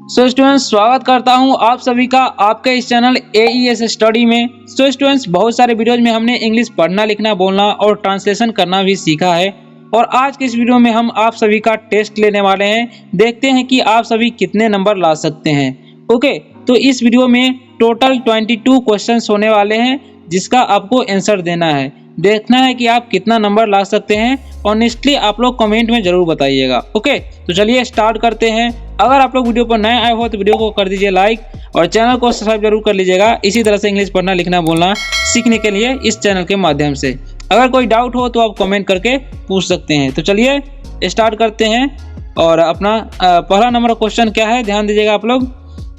So students, स्वागत करता हूं आप सभी का आपके इस चैनल AES स्टडी में। सो स्टूडेंट्स, बहुत सारे वीडियोज में हमने इंग्लिश पढ़ना, लिखना, बोलना और ट्रांसलेशन करना भी सीखा है। और आज के इस वीडियो में हम आप सभी का टेस्ट लेने वाले हैं। देखते हैं कि आप सभी कितने नंबर ला सकते हैं। ओके, तो इस वीडियो में टोटल 22 क्वेश्चंस होने वाले हैं, जिसका आपको आंसर देना है। देखना है कि आप कितना नंबर ला सकते हैं। ऑनेस्टली आप लोग कमेंट में जरूर बताइएगा। ओके, तो चलिए स्टार्ट करते हैं। अगर आप लोग वीडियो पर नए आए हो तो वीडियो को कर दीजिए लाइक और चैनल को सब्सक्राइब जरूर कर लीजिएगा, इसी तरह से इंग्लिश पढ़ना, लिखना, बोलना सीखने के लिए इस चैनल के माध्यम से। अगर कोई डाउट हो तो आप कमेंट करके पूछ सकते हैं। तो चलिए स्टार्ट करते हैं। और अपना पहला नंबर क्वेश्चन क्या है, ध्यान दीजिएगा आप लोग।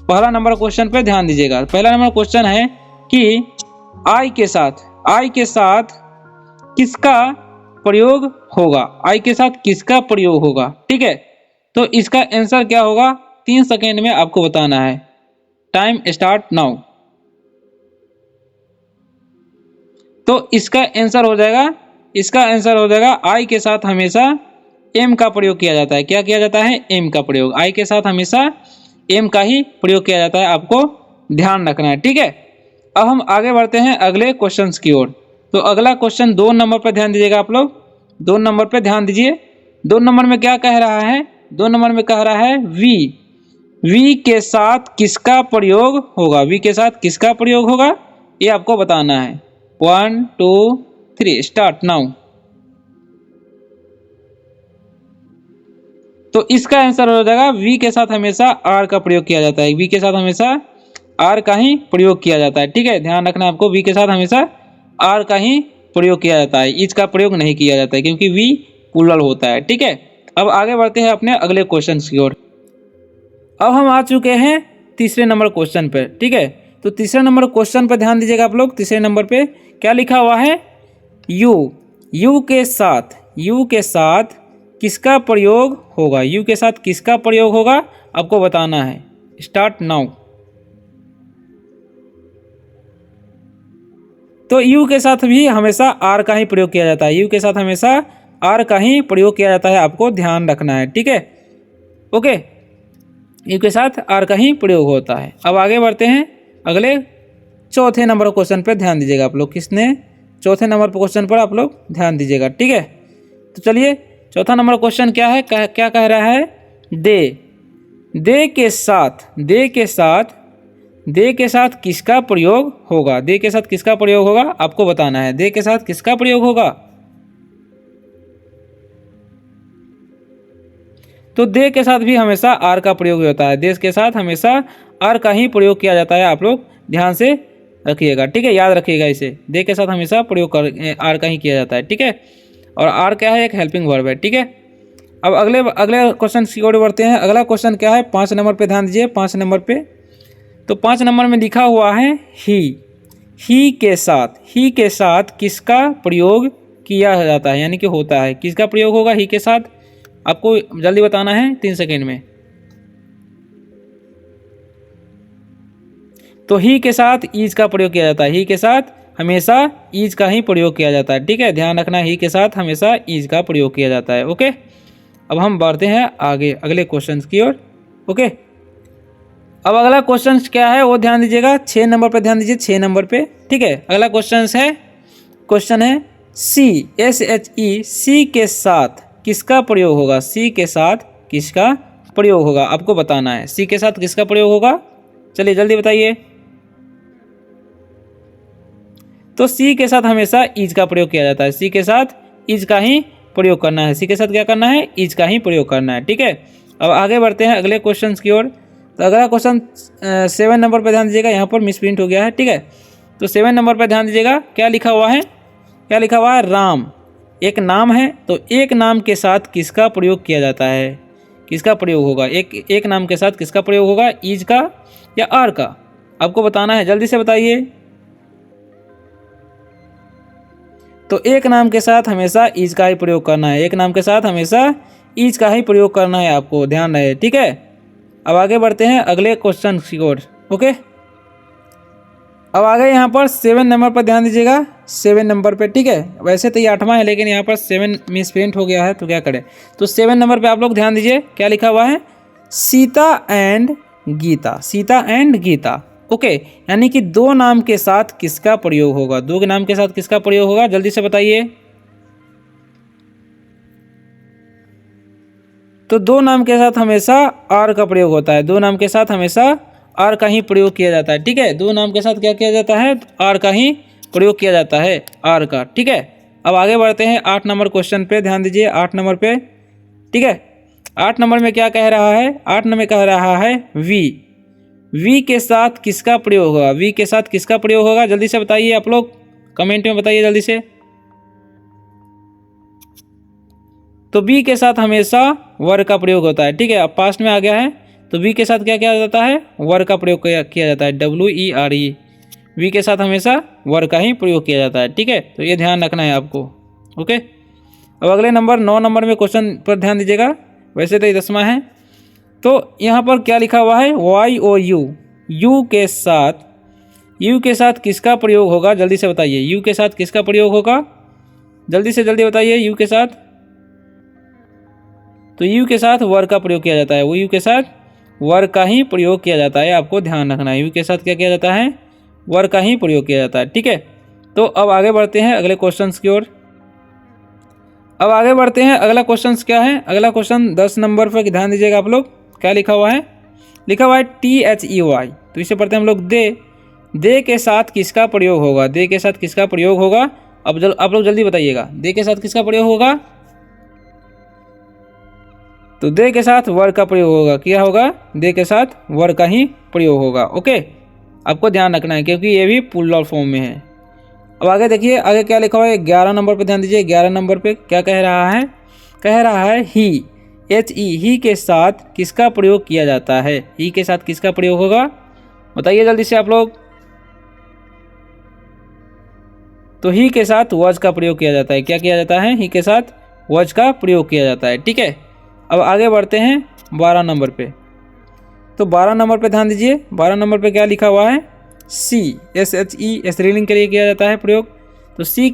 पहला नंबर क्वेश्चन पे ध्यान दीजिएगा। पहला नंबर क्वेश्चन है कि आई के साथ किसका प्रयोग होगा। आई के साथ किसका प्रयोग होगा, ठीक है। तो इसका आंसर क्या होगा, 3 सेकेंड में आपको बताना है। Time start now. तो इसका आंसर हो जाएगा आई के साथ हमेशा एम का प्रयोग किया जाता है। क्या किया जाता है, एम का प्रयोग। आई के साथ हमेशा एम का ही प्रयोग किया जाता है, आपको ध्यान रखना है, ठीक है। अब हम आगे बढ़ते हैं अगले क्वेश्चन की ओर। तो अगला क्वेश्चन 2 नंबर पर ध्यान दीजिएगा आप लोग। 2 नंबर पर ध्यान दीजिए। 2 नंबर में क्या कह रहा है, 2 नंबर में कह रहा है वी के साथ किसका प्रयोग होगा। वी के साथ किसका प्रयोग होगा, ये आपको बताना है। 1 2 3 स्टार्ट नाउ। तो इसका आंसर हो जाएगा वी के साथ हमेशा आर का प्रयोग किया जाता है। वी के साथ हमेशा आर का ही प्रयोग किया जाता है, ठीक है। ध्यान रखना आपको, वी के साथ हमेशा आर का ही प्रयोग किया जाता है, इज का प्रयोग नहीं किया जाता है, क्योंकि वी प्लूरल होता है, ठीक है। अब आगे बढ़ते हैं अपने अगले क्वेश्चन की ओर। अब हम आ चुके हैं तीसरे नंबर क्वेश्चन पे, ठीक है। तो तीसरे नंबर क्वेश्चन पे ध्यान दीजिएगा आप लोग। तीसरे नंबर पे क्या लिखा हुआ है, यू के साथ किसका प्रयोग होगा। यू के साथ किसका प्रयोग होगा आपको बताना है। Start now. तो यू के साथ भी हमेशा आर का ही प्रयोग किया जाता है। यू के साथ हमेशा आर का ही प्रयोग किया जाता है, आपको ध्यान रखना है, ठीक है। ओके, यू के साथ आर का ही प्रयोग होता है। अब आगे बढ़ते हैं अगले चौथे नंबर क्वेश्चन पर ध्यान दीजिएगा आप लोग। किसने, चौथे नंबर क्वेश्चन पर आप लोग ध्यान दीजिएगा, ठीक है। तो चलिए चौथा नंबर क्वेश्चन क्या है, क्या कह रहा है, दे के साथ किसका प्रयोग होगा। दे के साथ किसका प्रयोग होगा आपको बताना है। दे के साथ किसका प्रयोग होगा। तो दे के साथ भी हमेशा आर का प्रयोग होता है। देश के साथ हमेशा आर का ही प्रयोग किया जाता है, आप लोग ध्यान से रखिएगा, ठीक है। याद रखिएगा इसे, दे के साथ हमेशा प्रयोग आर का ही किया जाता है, ठीक है। और आर क्या है, एक हेल्पिंग वर्ब है, ठीक है। अब अगले क्वेश्चन की ओर बढ़ते हैं। अगला क्वेश्चन क्या है, 5 नंबर पे ध्यान दीजिए। 5 नंबर पे, तो 5 नंबर में लिखा हुआ है ही के साथ किसका प्रयोग किया जाता है, यानी कि होता है। किसका प्रयोग होगा ही के साथ, आपको जल्दी बताना है 3 सेकेंड में। तो ही के साथ ईज का प्रयोग किया जाता है। ही के साथ हमेशा ईज का ही प्रयोग किया जाता है, ठीक है। ध्यान रखना, ही के साथ हमेशा ईज का प्रयोग किया जाता है। ओके, अब हम बढ़ते हैं आगे अगले क्वेश्चन की ओर। ओके, अब अगला क्वेश्चन क्या है वो ध्यान दीजिएगा। 6 नंबर पर ध्यान दीजिए, 6 नंबर पे, ठीक है। अगला क्वेश्चन है सी के साथ किसका प्रयोग होगा। सी के साथ किसका प्रयोग होगा आपको बताना है। सी के साथ किसका प्रयोग होगा, चलिए जल्दी बताइए। तो सी के साथ हमेशा इज का प्रयोग किया जाता है। सी के साथ इज का ही प्रयोग करना है। सी के साथ क्या करना है, इज का ही प्रयोग करना है, ठीक है। अब आगे बढ़ते हैं अगले क्वेश्चन की ओर। तो अगला क्वेश्चन 7 नंबर पर ध्यान दीजिएगा। यहाँ पर मिसप्रिंट हो गया है, ठीक है। तो 7 नंबर पर ध्यान दीजिएगा। क्या लिखा हुआ है, राम एक नाम है। तो एक नाम के साथ किसका प्रयोग किया जाता है, किसका प्रयोग होगा। एक नाम के साथ किसका प्रयोग होगा, इज का या आर का, आपको बताना है, जल्दी से बताइए। तो एक नाम के साथ हमेशा इज का ही प्रयोग करना है। एक नाम के साथ हमेशा इज का ही प्रयोग करना है, आपको ध्यान रहे, ठीक है। अब आगे बढ़ते हैं अगले क्वेश्चन की ओर। ओके, अब आगे यहाँ पर 7 नंबर पर ध्यान दीजिएगा। 7 नंबर पे, ठीक है। वैसे तो ये 8वां है, लेकिन यहाँ पर 7 मिसप्रिंट हो गया है, तो क्या करें। तो 7 नंबर पे आप लोग ध्यान दीजिए। क्या लिखा हुआ है, Sita and Gita, Sita and Gita. Okay, यानी कि दो नाम के साथ किसका प्रयोग होगा, दो के नाम के साथ किसका प्रयोग होगा, जल्दी से बताइए। तो दो नाम के साथ हमेशा आर का प्रयोग होता है, दो नाम के साथ हमेशा आर का ही प्रयोग किया जाता है। ठीक है, दो नाम के साथ क्या किया जाता है, आर का ही प्रयोग किया जाता है, आर का। ठीक है, अब आगे बढ़ते हैं 8 नंबर क्वेश्चन पे, ध्यान दीजिए 8 नंबर पे। ठीक है, 8 नंबर में क्या कह रहा है, 8 नंबर में कह रहा है वी, वी के साथ किसका प्रयोग होगा, वी के साथ किसका प्रयोग होगा, जल्दी से बताइए आप लोग, कमेंट में बताइए जल्दी से। तो बी के साथ हमेशा वर का प्रयोग होता है। ठीक है, अब पास्ट में आ गया है, तो बी के साथ क्या किया जाता है, वर का प्रयोग किया जाता है, WERE, वी के साथ हमेशा वर का ही प्रयोग किया जाता है। ठीक है, तो ये ध्यान रखना है आपको। ओके, अब अगले नंबर 9 नंबर में क्वेश्चन पर ध्यान दीजिएगा, वैसे तो ये 10वां है। तो यहाँ पर क्या लिखा हुआ है, YOU, यू के साथ किसका प्रयोग होगा, जल्दी से बताइए, यू के साथ किसका प्रयोग होगा, जल्दी से जल्दी बताइए। यू के साथ, तो यू के साथ वर का प्रयोग किया जाता है, वो यू के साथ वर का ही प्रयोग किया जाता है, आपको ध्यान रखना है, यू के साथ क्या किया जाता है, वर का ही प्रयोग किया जाता है। ठीक है, तो अब आगे बढ़ते हैं अगले क्वेश्चंस की ओर। अब आगे बढ़ते हैं, अगला क्वेश्चन क्या है, अगला क्वेश्चन 10 नंबर पर ध्यान दीजिएगा आप लोग, क्या लिखा हुआ है, लिखा हुआ है THEY, तो इसे पढ़ते हैं हम लोग दे के साथ किसका प्रयोग होगा, दे के साथ किसका प्रयोग होगा, अब आप लोग जल्दी बताइएगा, दे के साथ किसका प्रयोग होगा, तो दे के साथ वर का प्रयोग होगा, क्या होगा, दे के साथ वर का ही प्रयोग होगा। ओके, आपको ध्यान रखना है क्योंकि ये भी प्लूरल फॉर्म में है। अब आगे देखिए, आगे क्या लिखा हुआ है, 11 नंबर पे ध्यान दीजिए, 11 नंबर पे क्या कह रहा है, कह रहा है ही, ही के साथ किसका प्रयोग किया जाता है, ही के साथ किसका प्रयोग होगा, बताइए जल्दी से आप लोग। तो ही के साथ वॉज का प्रयोग किया जाता है, क्या किया जाता है, ही के साथ वॉज का प्रयोग किया जाता है। ठीक है, अब आगे बढ़ते हैं 12 नंबर पे। तो 12 नंबर पे ध्यान दीजिए, 12 नंबर पे क्या लिखा हुआ है, SHE, स्त्रीलिंग के लिए किया जाता है प्रयोग। तो सी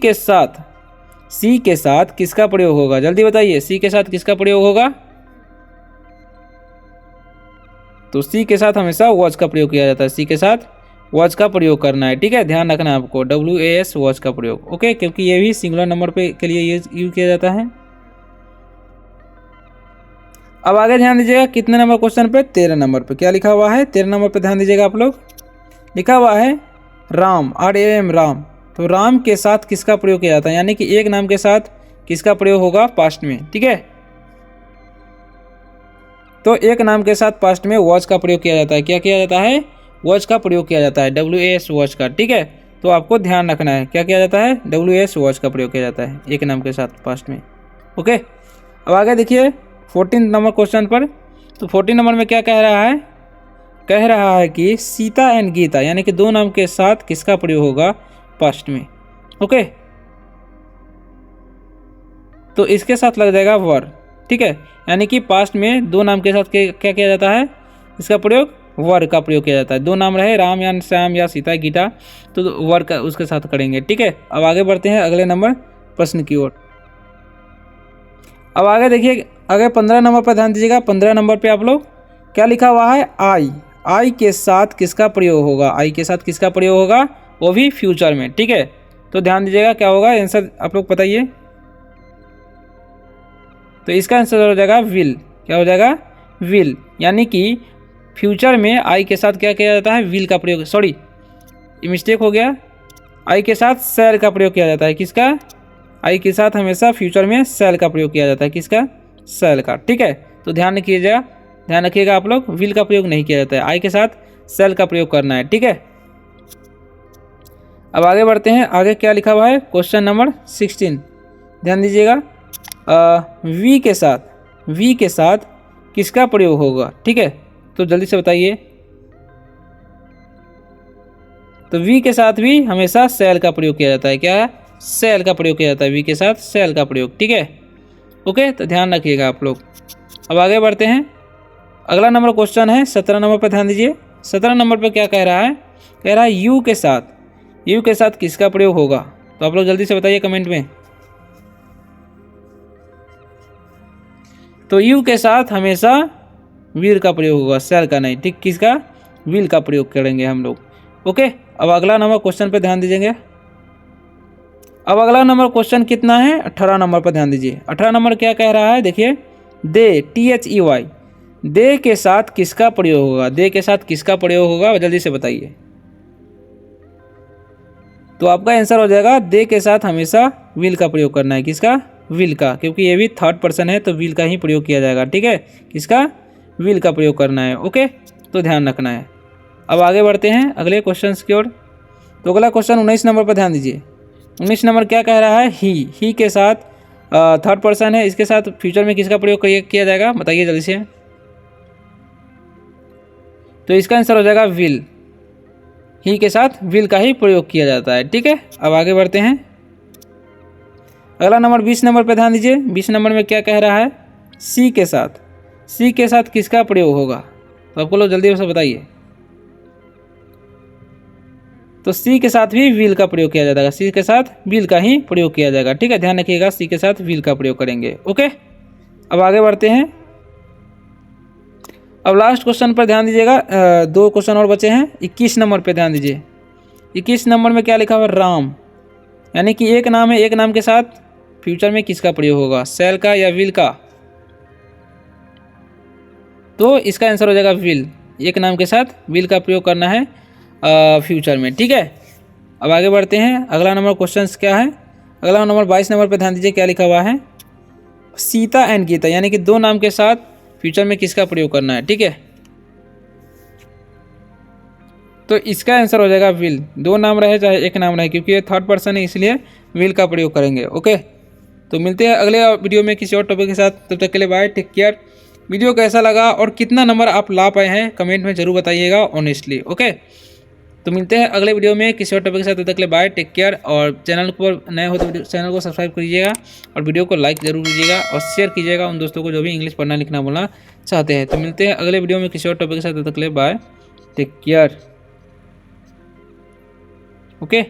के साथ किसका प्रयोग होगा, जल्दी बताइए, सी के साथ किसका प्रयोग होगा, तो सी के साथ हमेशा वॉज का प्रयोग किया जाता है, सी के साथ वॉज का प्रयोग करना है। ठीक है, ध्यान रखना है आपको, WAS वॉज का प्रयोग। ओके, क्योंकि ये भी सिंगुलर नंबर पे के लिए यूज किया जाता है। अब आगे ध्यान दीजिएगा, कितने नंबर क्वेश्चन पे, 13 नंबर पे क्या लिखा हुआ है, 13 नंबर पे ध्यान दीजिएगा आप लोग, लिखा हुआ है राम, RAM, राम। तो राम के साथ किसका प्रयोग किया जाता है, यानी कि एक नाम के साथ किसका प्रयोग होगा पास्ट में। ठीक है, तो एक नाम के साथ पास्ट में वॉज का प्रयोग किया जाता है, क्या किया जाता है, वॉज का प्रयोग किया जाता है, WAS वॉज का। ठीक है, तो आपको ध्यान रखना है, क्या किया जाता है, WAS वॉज का प्रयोग किया जाता है एक नाम के साथ पास्ट में। ओके, अब आगे देखिए 14 नंबर क्वेश्चन पर। तो 14 नंबर में क्या कह रहा है, कह रहा है कि सीता एंड गीता, यानी कि दो नाम के साथ किसका प्रयोग होगा पास्ट में। ओके, तो इसके साथ लग जाएगा वर। ठीक है, यानी कि पास्ट में दो नाम के साथ क्या किया जाता है, इसका प्रयोग वर का प्रयोग किया जाता है, दो नाम रहे राम या श्याम या सीता गीता, तो वर का उसके साथ करेंगे। ठीक है, अब आगे बढ़ते हैं अगले नंबर प्रश्न की ओर। अब आगे देखिए, आगे 15 नंबर पर ध्यान दीजिएगा, 15 नंबर पे आप लोग क्या लिखा हुआ है, आई के साथ किसका प्रयोग होगा, आई के साथ किसका प्रयोग होगा, वो भी फ्यूचर में। ठीक है, तो ध्यान दीजिएगा क्या होगा, आंसर आप लोग बताइए। तो इसका आंसर हो जाएगा विल, क्या हो जाएगा, विल, यानी कि फ्यूचर में आई के साथ क्या किया जाता है, विल का प्रयोग, सॉरी मिस्टेक हो गया, आई के साथ शैल का प्रयोग किया जाता है, किसका, आई के साथ हमेशा फ्यूचर में शैल का प्रयोग किया जाता है, किसका, शैल का। ठीक है, तो ध्यान रखिएगा आप लोग, विल का प्रयोग नहीं किया जाता है, आई के साथ शैल का प्रयोग करना है। ठीक है, अब आगे बढ़ते हैं, आगे क्या लिखा हुआ है, क्वेश्चन नंबर 16 ध्यान दीजिएगा, वी के साथ किसका प्रयोग होगा। ठीक है, तो जल्दी से बताइए, तो वी के साथ भी हमेशा शैल का प्रयोग किया जाता है, क्या, शैल का प्रयोग किया जाता है, वी के साथ शैल का प्रयोग। ठीक है, ओके, तो ध्यान रखिएगा आप लोग। अब आगे बढ़ते हैं, अगला नंबर क्वेश्चन है 17 नंबर पर ध्यान दीजिए। 17 नंबर पर क्या कह रहा है, कह रहा है यू के साथ किसका प्रयोग होगा, तो आप लोग जल्दी से बताइए कमेंट में। तो यू के साथ हमेशा विल का प्रयोग होगा, शैल का नहीं। ठीक, किसका? विल का प्रयोग करेंगे हम लोग। ओके, अब अगला नंबर क्वेश्चन पे ध्यान दीजिएगा। अब अगला नंबर क्वेश्चन कितना है? 18 नंबर पर ध्यान दीजिए। 18 नंबर क्या कह रहा है? देखिए, दे, THEY, दे के साथ किसका प्रयोग होगा? दे के साथ किसका प्रयोग होगा, जल्दी से बताइए। तो आपका आंसर हो जाएगा दे के साथ हमेशा विल का प्रयोग करना है। किसका? विल का, क्योंकि ये भी थर्ड पर्सन है तो विल का ही प्रयोग किया जाएगा। ठीक है, किसका? विल का प्रयोग करना है। ओके, तो ध्यान रखना है। अब आगे बढ़ते हैं अगले क्वेश्चन की ओर। तो अगला क्वेश्चन 19 नंबर पर ध्यान दीजिए। 19 नंबर क्या कह रहा है? ही के साथ थर्ड पर्सन है, इसके साथ फ्यूचर में किसका प्रयोग किया जाएगा? बताइए जल्दी से। तो इसका आंसर हो जाएगा विल। ही के साथ विल का ही प्रयोग किया जाता है। ठीक है, अब आगे बढ़ते हैं। अगला नंबर 20 नंबर पर ध्यान दीजिए। 20 नंबर में क्या कह रहा है? सी के साथ, सी के साथ किसका प्रयोग होगा? तो आपको लोग जल्दी से बताइए। तो सी के साथ भी विल का प्रयोग किया जाएगा। सी के साथ विल का ही प्रयोग किया जाएगा। ठीक है, ध्यान रखिएगा, सी के साथ विल का प्रयोग करेंगे। ओके, अब आगे बढ़ते हैं। अब लास्ट क्वेश्चन पर ध्यान दीजिएगा। 2 क्वेश्चन और बचे हैं। 21 नंबर पे ध्यान दीजिए। 21 नंबर में क्या लिखा हुआ? राम, यानी कि एक नाम है, एक नाम के साथ फ्यूचर में किसका प्रयोग होगा? शैल का या विल का? तो इसका आंसर हो जाएगा विल। एक नाम के साथ विल का प्रयोग करना है फ्यूचर में। ठीक है, अब आगे बढ़ते हैं। अगला नंबर क्वेश्चन क्या है? अगला नंबर 22 नंबर पे ध्यान दीजिए। क्या लिखा हुआ है? सीता एंड गीता, यानी कि 2 नाम के साथ फ्यूचर में किसका प्रयोग करना है? ठीक है, तो इसका आंसर हो जाएगा विल। 2 नाम रहे चाहे एक नाम रहे, क्योंकि ये थर्ड पर्सन है इसलिए विल का प्रयोग करेंगे। ओके, तो मिलते हैं अगले वीडियो में किसी और टॉपिक के साथ। तब तक के लिए बाय, टेक केयर। वीडियो कैसा लगा और कितना नंबर आप ला पाए हैं कमेंट में जरूर बताइएगा ऑनेस्टली। ओके, तो मिलते हैं अगले वीडियो में किसी और टॉपिक के साथ। तब तक के लिए बाय, टेक केयर। और चैनल पर नए हो तो चैनल को सब्सक्राइब करिएगा और वीडियो को लाइक जरूर कीजिएगा और शेयर कीजिएगा उन दोस्तों को जो भी इंग्लिश पढ़ना लिखना बोलना चाहते हैं। तो मिलते हैं अगले वीडियो में किसी और टॉपिक के साथ। तब तक के लिए बाय, टेक केयर। ओके।